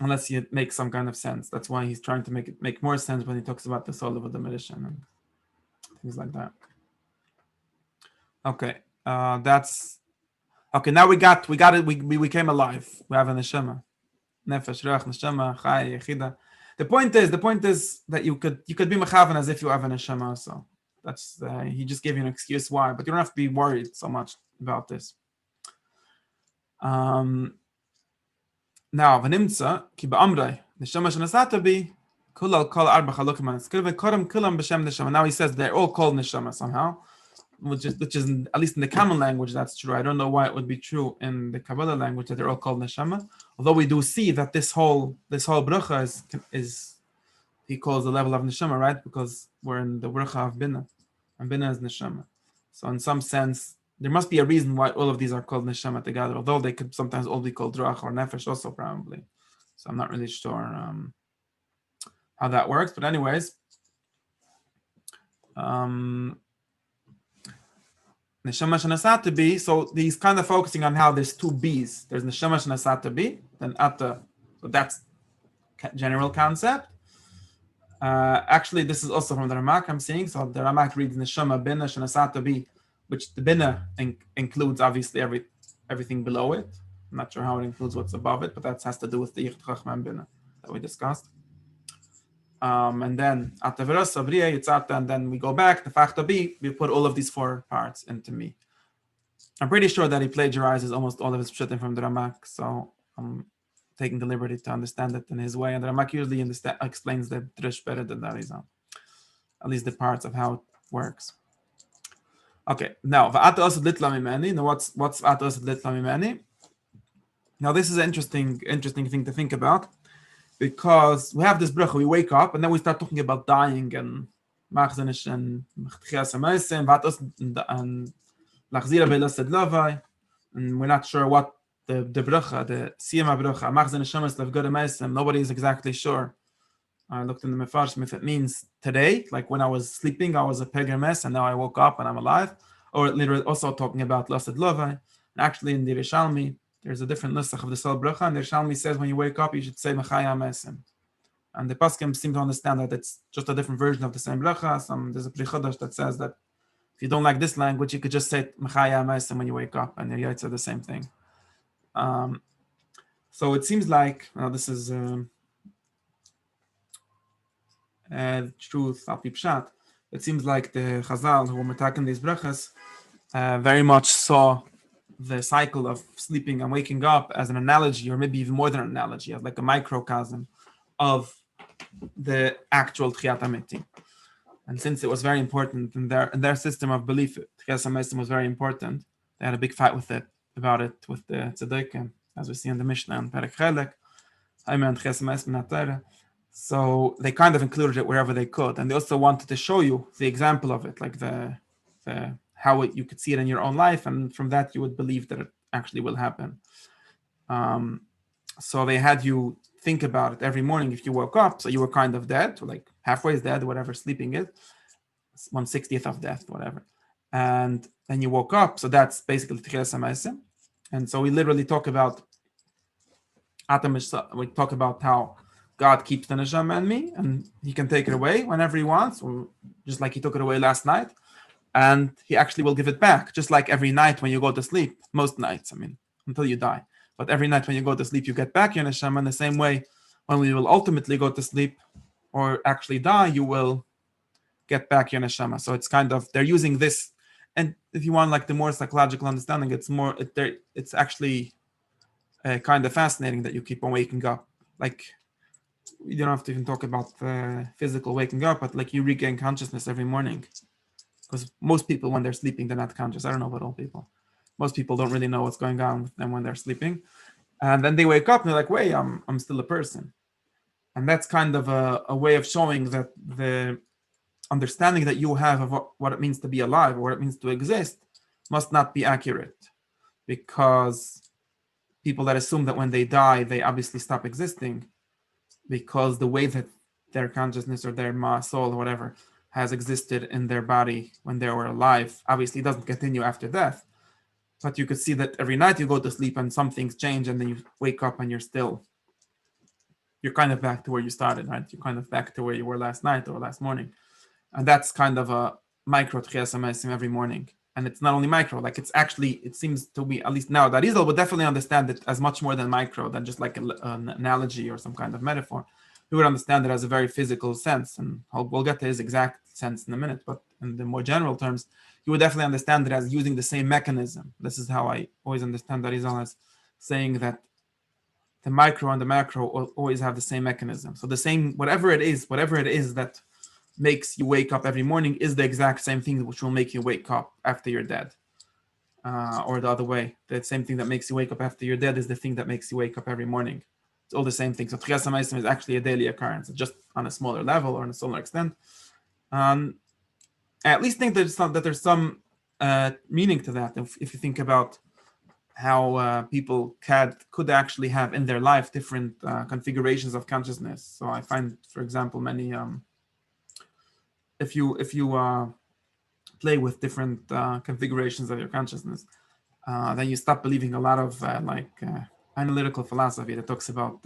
S1: Unless you make some kind of sense. That's why he's trying to make more sense when he talks about the soul of the Marishan and things like that. Okay, that's okay. Now we got it. We came alive. We have a neshama, nefesh, ruach, neshama, chai, yechida. The point is that you could be mechavan as if you have a neshama also. That's he just gave you an excuse why, but you don't have to be worried so much about this. Now, v'nimtza ki ba'amrei neshama shenasata bi kulal kol arba chalukim ha'neskrive kodem kulam b'shem neshama. Now he says they're all called neshama somehow, which is at least in the common language that's true. I don't know why it would be true in the Kabbalah language that they're all called neshama. Although we do see that this whole bracha is he calls the level of neshama, right? Because we're in the bracha of bina, and bina is neshama. So in some sense, there must be a reason why all of these are called neshama together, although they could sometimes all be called ruach or nefesh also probably. So I'm not really sure how that works. But anyways, Neshama shenasat be. So he's kind of focusing on how there's two B's. There's neshama shenasat be, then ata. So that's general concept. Actually, this is also from the Ramak I'm seeing. So the Ramak reads neshama bina shenasat be, which the bina includes obviously everything below it. I'm not sure how it includes what's above it, but that has to do with the Yichud Chachma bina that we discussed. And then Ataveros Sabriya Yitzata, and then we go back to Fachta B. We put all of these four parts into me. I'm pretty sure that he plagiarizes almost all of his pshutim from the Ramak, so I'm taking the liberty to understand it in his way. And the Ramak usually explains the Drish better than the Arizal, at least the parts of how it works. Okay, now V'ata Osad Litla Mimeni. Now what's V'ata Osad Litla Mimeni? Now this is an interesting thing to think about, because we have this bracha, we wake up and then we start talking about dying and machzenish and tchias ha'meisim, V'ata Osad and Lachzira Be'lased Lavai, and we're not sure what the bracha, the siyama bracha, machzen neshamas levgada meisim. Nobody is exactly sure. I looked in the mefarshim if it means today, like when I was sleeping, I was a pegremes, and now I woke up and I'm alive, or literally also talking about lased lovai. And actually, in the Rishalmi, there's a different nusach of the sal bracha, and the Rishalmi says when you wake up, you should say mechaya meisim. And the paskim seem to understand that it's just a different version of the same bracha. There's a Pri Chodesh that says that if you don't like this language, you could just say mechaya meisim when you wake up, and the yaitz are the same thing. So it seems like this is truth al pipshat. It seems like the Chazal who were attacking these brachas very much saw the cycle of sleeping and waking up as an analogy, or maybe even more than an analogy, as like a microcosm of the actual Tchiyat HaMetim. And since it was very important in their system of belief, Tchiyat HaMetim was very important, they had a big fight with it with the tzedek, as we see in the Mishnah and Perek Chelek. So they kind of included it wherever they could, and they also wanted to show you the example of it, like the how you could see it in your own life, and from that you would believe that it actually will happen. So they had you think about it every morning if you woke up, so you were kind of dead, or like halfway is dead, whatever sleeping is, 1/60th of death, whatever. And then you woke up, so that's basically Tchilas HaMeisim. And so we literally talk about how God keeps the Neshama in me, and He can take it away whenever He wants, or just like He took it away last night, and He actually will give it back, just like every night when you go to sleep, most nights, until you die. But every night when you go to sleep, you get back your Neshama. In the same way, when we will ultimately go to sleep, or actually die, you will get back your Neshama. So it's kind of, they're using this, and if you want like the more psychological understanding, it's actually kind of fascinating that you keep on waking up. Like, you don't have to even talk about physical waking up, but like you regain consciousness every morning. Because most people, when they're sleeping, they're not conscious. I don't know about all people. Most people don't really know what's going on with them when they're sleeping. And then they wake up and they're like, wait, I'm still a person. And that's kind of a way of showing that the understanding that you have of what it means to be alive, or what it means to exist, must not be accurate. Because people that assume that when they die, they obviously stop existing, because the way that their consciousness or their soul or whatever has existed in their body when they were alive obviously doesn't continue after death. But you could see that every night you go to sleep and some things change, and then you wake up and you're kind of back to where you started, right? You're kind of back to where you were last night or last morning. And that's kind of a micro Tchias HaMeisim every morning. And it's not only micro, like it seems to be, at least now, that Israel would definitely understand it as much more than micro, than just like an analogy or some kind of metaphor. He would understand it as a very physical sense, and we'll get to his exact sense in a minute, but in the more general terms, he would definitely understand it as using the same mechanism. This is how I always understand that Israel as saying that the micro and the macro always have the same mechanism. So the same, whatever it is that makes you wake up every morning is the exact same thing which will make you wake up after you're dead. Or the other way, the same thing that makes you wake up after you're dead is the thing that makes you wake up every morning. It's all the same thing. So Tchias HaMeisim is actually a daily occurrence, just on a smaller level or on a smaller extent. I at least think that there's some meaning to that. If you think about how people could actually have in their life different configurations of consciousness. So I find, for example, many if you play with different configurations of your consciousness, then you stop believing a lot of analytical philosophy that talks about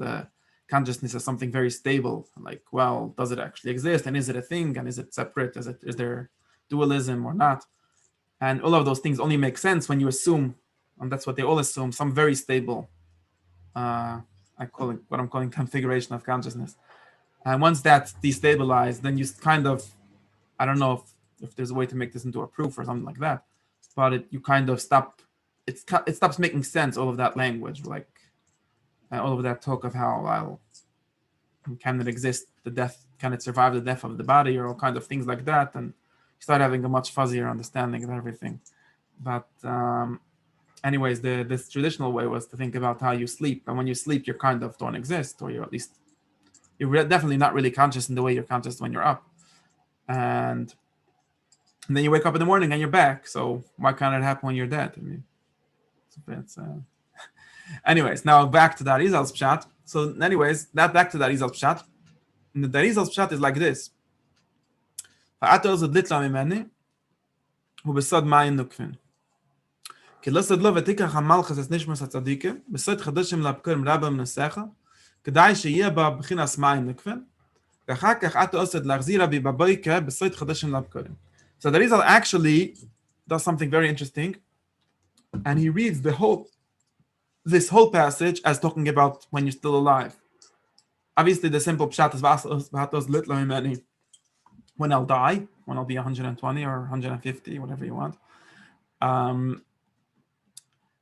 S1: consciousness as something very stable. Like, well, does it actually exist, and is it a thing, and is it separate? Is there dualism or not? And all of those things only make sense when you assume, and that's what they all assume, some very stable, I call it what I'm calling configuration of consciousness. And once that's destabilized, then you kind of, I don't know if there's a way to make this into a proof or something like that, but you kind of stop. It stops making sense. All of that language, like all of that talk of how, well, can it exist? The death, can it survive the death of the body, or all kinds of things like that, and you start having a much fuzzier understanding of everything. But anyways, this traditional way was to think about how you sleep, and when you sleep, you kind of don't exist, or you're definitely not really conscious in the way you're conscious when you're up, and then you wake up in the morning and you're back. So why can't it happen when you're dead? I mean, it's anyways, now back to the Arizal's pshat. So anyways, back to the Arizal's pshat. And the Arizal's pshat is like this. כדאי שיהיה בה בחינס מים נקפן, ואחר כך אתה עושה להחזירה בי בבויקה בסוד חדשים לבקרים. So the Rizal actually does something very interesting, and he reads this whole passage as talking about when you're still alive. Obviously, the simple pshat is when I'll die, when I'll be 120 or 150, whatever you want.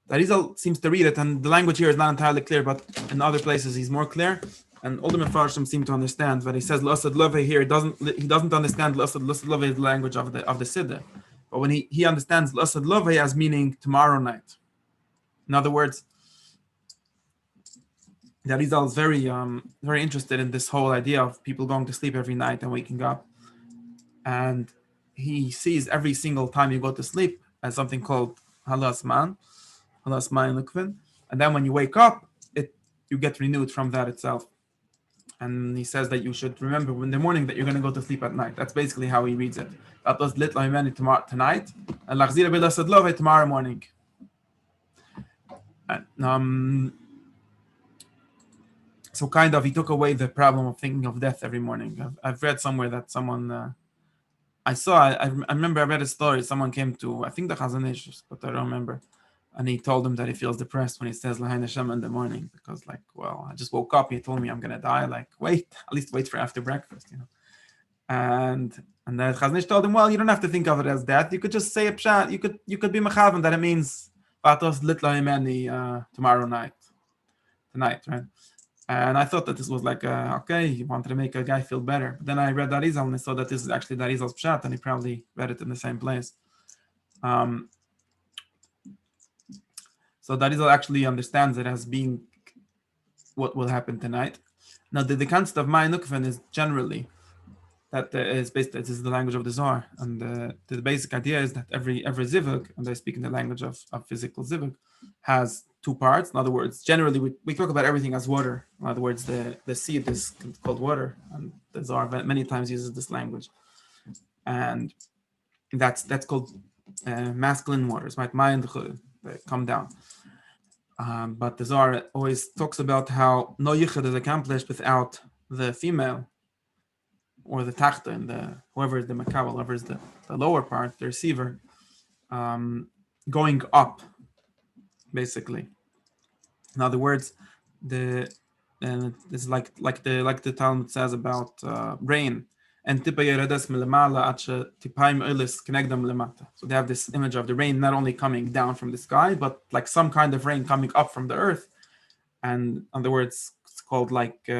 S1: The Rizal seems to read it, and the language here is not entirely clear, but in other places he's more clear. And all the Mefarshim seem to understand. But he says L'asad Lovei here, he doesn't understand L'asad Lovei is the language of the Siddur. But when he understands L'asad Lovei as meaning tomorrow night. In other words, the Rizal is very very interested in this whole idea of people going to sleep every night and waking up. And he sees every single time you go to sleep as something called Halas Man. And then when you wake up, you get renewed from that itself. And he says that you should remember in the morning that you're going to go to sleep at night. That's basically how he reads it. That was lit tonight, and lachzira b'lasad lovei tomorrow morning. So kind of he took away the problem of thinking of death every morning. I've read somewhere that someone I remember I read a story. Someone came to, I think the Chazon Ish, but I don't remember. And he told him that he feels depressed when he says L'hai Neshama in the morning, because like, well, I just woke up, he told me I'm gonna die. Like, at least wait for after breakfast, you know. And the Chazon Ish told him, well, you don't have to think of it as that. You could just say a pshat. You could be mechavan that it means Vatos Litla Imeni tomorrow night, tonight, right? And I thought that this was like, okay, he wanted to make a guy feel better. But then I read Arizal and I saw that this is actually Arizal's pshat, and he probably read it in the same place. So Arizal actually understands it as being what will happen tonight. Now, the concept of Ma'ay Nukvan is generally that is based. This is the language of the Zohar, and the basic idea is that every zivug, and I speak in the language of physical zivug, has two parts. In other words, generally we talk about everything as water. In other words, the seed is called water, and the Zohar many times uses this language, and that's called masculine waters, right? Ma'ay come down. But the Zohar always talks about how no yichud is accomplished without the female, or the tachta, and whoever is the makabel, whoever is the lower part, the receiver, going up, basically. In other words, it's like the Talmud says about rain. And so they have this image of the rain not only coming down from the sky, but like some kind of rain coming up from the earth. And in other words, it's called like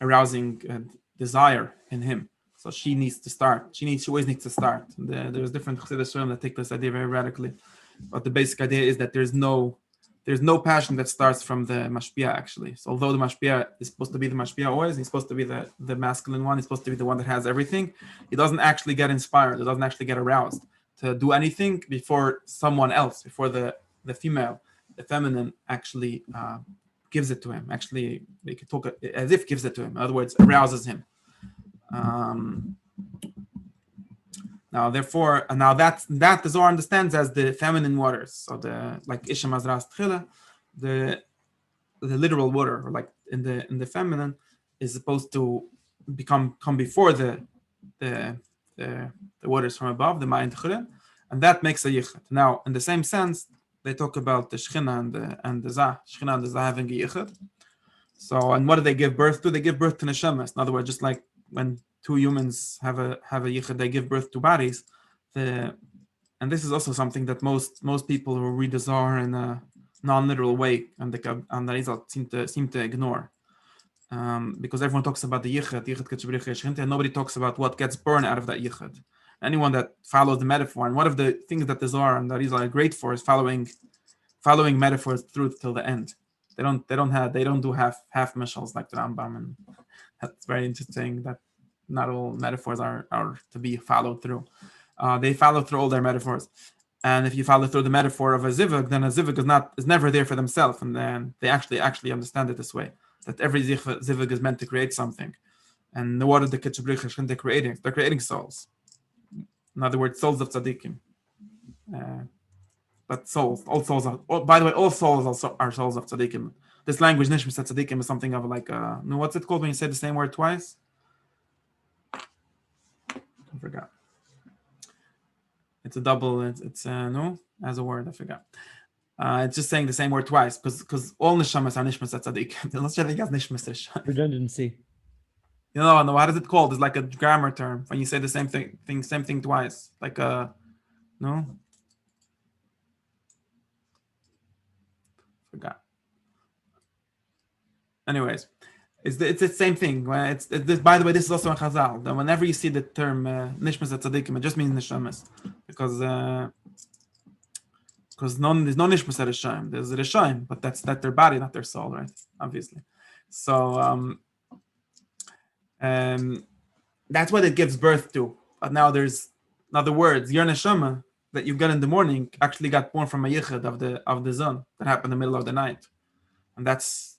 S1: arousing desire in him. So she needs to start. She always needs to start. There's different chassidus that take this idea very radically, but the basic idea is that there's no passion that starts from the mashpia, actually. So although the mashpia is supposed to be the mashpia always, he's supposed to be the masculine one, he's supposed to be the one that has everything, he doesn't actually get inspired, he doesn't actually get aroused to do anything before someone else, before the female, the feminine actually gives it to him. Actually, we could talk as if gives it to him. In other words, arouses him. Now, therefore, and now that the Zohar understands as the feminine waters. So the like Isha Mazras Tchila, the literal water, or like in the feminine, is supposed to come before the waters from above, the Ma'in Tchila, and that makes a yichud. Now, in the same sense, they talk about the Shechina and the Zah, Shechina and the Zah having a yichud. So, and what do they give birth to? They give birth to neshamas. In other words, just like when two humans have a yichud, they give birth to bodies. And this is also something that most people who read the Zohar in a non-literal way and the Rizal seem to ignore, because everyone talks about the yichud, and nobody talks about what gets born out of that yichud. Anyone that follows the metaphor, and one of the things that the Zohar and the Rizal are great for is following metaphors through till the end. They don't do half mishals like the Rambam, and that's very interesting that not all metaphors are to be followed through. They follow through all their metaphors, and if you follow through the metaphor of a zivug, then a zivug is never there for themselves, and then they actually understand it this way, that every zivug is meant to create something, and what are the kitchabrichas they're creating? They're creating souls. In other words, souls of tzaddikim. But souls, all souls are. By the way, all souls are souls of tzaddikim. This language, Neshama tzaddikim, is something of like no, what's it called when you say the same word twice? I forgot. It's a double. It's no as a word. I forgot. It's just saying the same word twice because all neshamas are nishmas tzaddikim. Let's say nishmas.
S2: Redundancy.
S1: No. What is it called? It's like a grammar term when you say the same thing twice. Like no. Forgot. Anyways, it's the same thing. It's this. By the way, this is also in Chazal. That whenever you see the term nishmas tzaddikim, it just means neshamas, because there's no nishmas at Rishaim. There's Rishaim, but that's their body, not their soul, right? Obviously. So that's what it gives birth to. But now there's, in other words, your neshama that you got in the morning actually got born from a yichud of the sun that happened in the middle of the night, and that's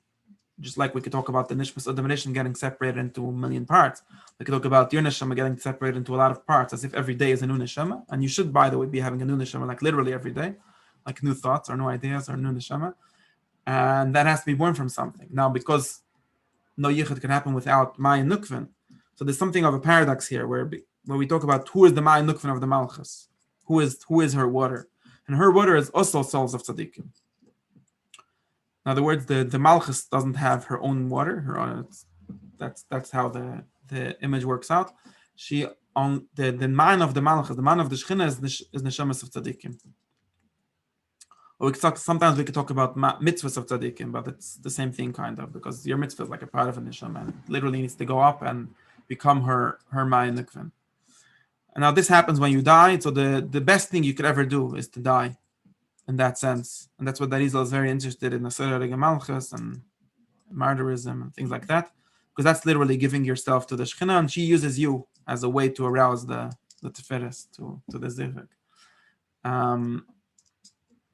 S1: just like we could talk about the nishmas of the nation getting separated into a million parts. We could talk about your neshama getting separated into a lot of parts, as if every day is a new neshama, and you should, by the way, be having a new neshama, like literally every day, like new thoughts or new ideas or new neshama, and that has to be born from something. Now, because no yichud can happen without Ma'in Nukvin, so there's something of a paradox here where we talk about who is the Ma'in Nukvin of the Malchus. Who is her water, and her water is also souls of tzaddikim. In other words, the Malchus doesn't have her own water. Her own, that's how the image works out. She on the man of the Malchus, the man of the Shechina is neshamas of tzaddikim. Or sometimes we could talk about mitzvahs of tzaddikim, but it's the same thing kind of, because your mitzvah is like a part of a neshama, and it literally needs to go up and become her ma'in nukvin. And now this happens when you die. So the best thing you could ever do is to die, in that sense. And that's what Darizal is very interested in, Asura Malchus and martyrism and things like that, because that's literally giving yourself to the Shekhinah, and she uses you as a way to arouse the Tiferes, to the Zivik.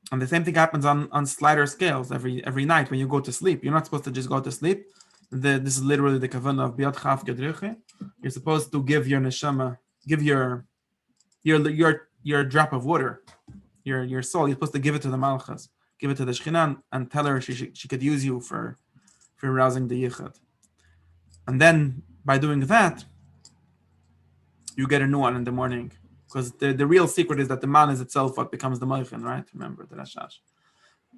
S1: And the same thing happens on slighter scales every night when you go to sleep. You're not supposed to just go to sleep. This is literally the kavanah of Biat Chaf Gedriche. You're supposed to give your neshama, give your drop of water, your soul. You're supposed to give it to the Malchus, give it to the Shekhinah, and tell her she could use you for arousing the Yichud. And then by doing that, you get a new one in the morning. Because the real secret is that the man is itself what becomes the Moichin, right? Remember the Rashash.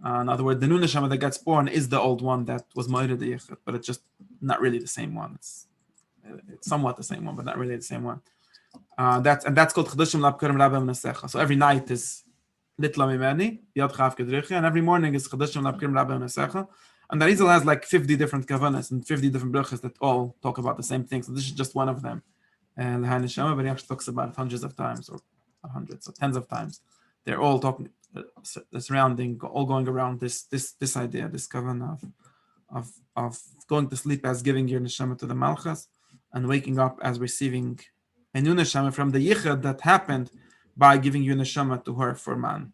S1: In other words, the new neshama that gets born is the old one that was Moira the Yichud, but it's just not really the same one. It's somewhat the same one, but not really the same one. That's called Chedushim Labkurim Rabem Nesecha. So every night is Litla Mimeni, Yad Chav Kedriche, and every morning is Chedushim Labkurim Rabem Nesecha. And the Rizal has like 50 different kavanas and 50 different brachas that all talk about the same thing. So this is just one of them. And L'Hai Neshama, but he actually talks about it hundreds of times, or hundreds, or tens of times. They're all talking, surrounding, all going around this idea, this kavanah of going to sleep as giving your neshama to the Malchus, and waking up as receiving a new neshama from the yichud that happened by giving your neshama to her for man.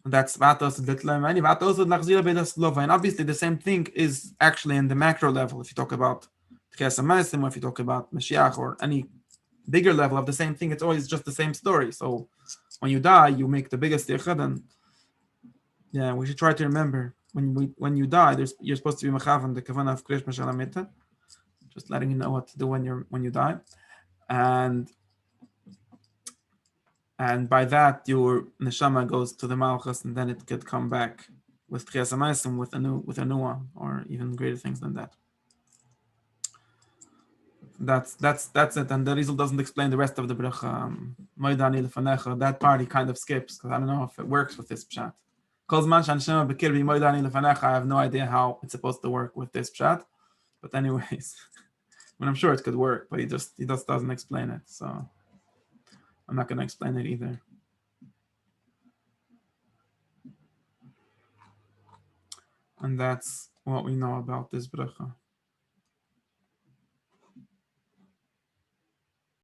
S1: And that's vatos detlemani, vatos l'achzira beidas, and obviously the same thing is actually in the macro level. If you talk about or if you talk about Mashiach or any bigger level of the same thing, it's always just the same story. So when you die, you make the biggest yichud, and yeah, we should try to remember when you die, you're supposed to be mechavan the kavanah of krish mashal hamita. Just letting you know what to do when you die, and by that your neshama goes to the malchus, and then it could come back with tchias hamaisim with a new one, or even greater things than that. That's it, and the Rizal doesn't explain the rest of the bracha. Moedani lefanecha. That part he kind of skips because I don't know if it works with this pshat. Kol zman shanshema bekirbi moedani lefanecha. I have no idea how it's supposed to work with this pshat, but anyways. I mean, I'm sure it could work, but he just doesn't explain it. So I'm not going to explain it either. And that's what we know about this bracha.